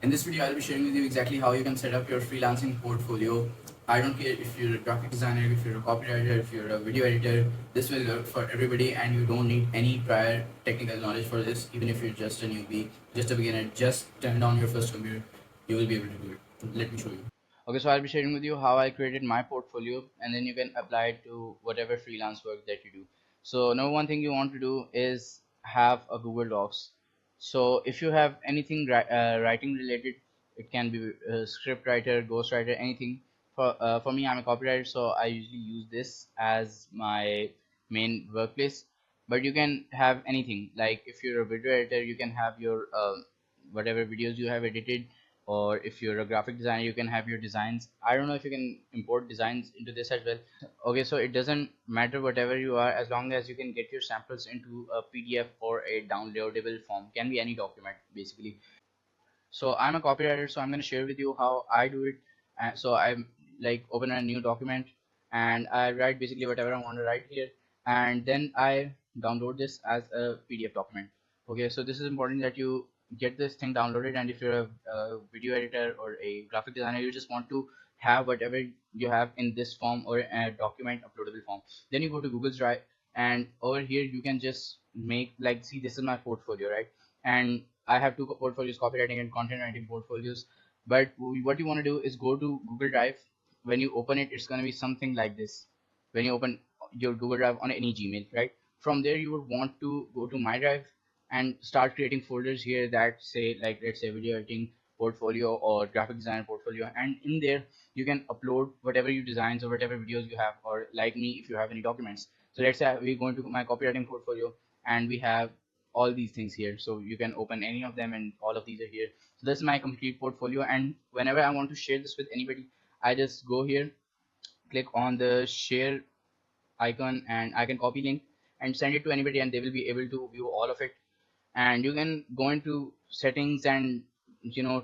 In this video, I'll be sharing with you exactly how you can set up your freelancing portfolio. I don't care if you're a graphic designer, if you're a copywriter, if you're a video editor, this will work for everybody and you don't need any prior technical knowledge for this. Even if you're just a newbie, just a beginner, just turn on your first computer, you will be able to do it. Let me show you. Okay, so I'll be sharing with you how I created my portfolio and then you can apply it to whatever freelance work that you do. So number one thing you want to do is have a Google Docs. So if you have anything writing related, it can be script writer, ghost writer, anything. For me, I'm a copywriter, so I usually use this as my main workplace. But you can have anything. Like if you're a video editor, you can have your whatever videos you have edited, or if you're a graphic designer, you can have your designs. I don't know if you can import designs into this as well. Okay, so it doesn't matter whatever you are, as long as you can get your samples into a PDF or a downloadable form, can be any document basically. So I'm a copywriter, so I'm going to share with you how I do it. So I'm like open a new document and I write basically whatever I want to write here, and then I download this as a PDF document. Okay, so this is important that you get this thing downloaded, and if you're a video editor or a graphic designer, you just want to have whatever you have in this form or a document uploadable form, then you go to Google's Drive, and over here you can just make like, see, this is my portfolio, right? And I have two portfolios, copywriting and content writing portfolios. But what you want to do is go to Google Drive. When you open it, it's going to be something like this. When you open your Google Drive on any Gmail, right? From there, you would want to go to My Drive and start creating folders here that say, like, let's say video editing portfolio or graphic design portfolio. And in there, you can upload whatever you designs or whatever videos you have, or like me, if you have any documents. So let's say we're going to my copywriting portfolio and we have all these things here, so you can open any of them and all of these are here. So this is my complete portfolio, and whenever I want to share this with anybody, I just go here, click on the share icon, and I can copy link and send it to anybody, and they will be able to view all of it. And you can go into settings and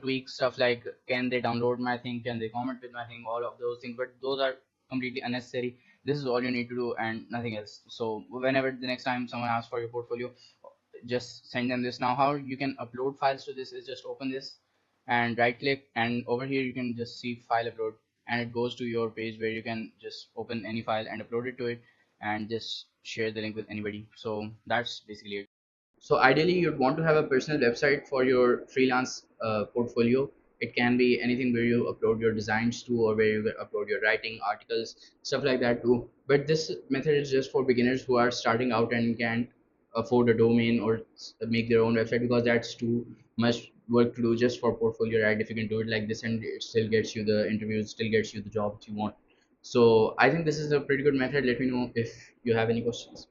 tweak stuff like, can they download my thing, can they comment with my thing, all of those things, but those are completely unnecessary. This is all you need to do and nothing else. So whenever the next time someone asks for your portfolio, just send them this. Now how you can upload files to this is just open this and right click, and over here you can just see file upload, and it goes to your page where you can just open any file and upload it to it and just share the link with anybody. So that's basically it. So ideally, you'd want to have a personal website for your freelance portfolio. It can be anything where you upload your designs to, or where you upload your writing, articles, stuff like that too. But this method is just for beginners who are starting out and can't afford a domain or make their own website, because that's too much work to do just for portfolio, right? If you can do it like this and it still gets you the interviews, still gets you the jobs you want. So I think this is a pretty good method. Let me know if you have any questions.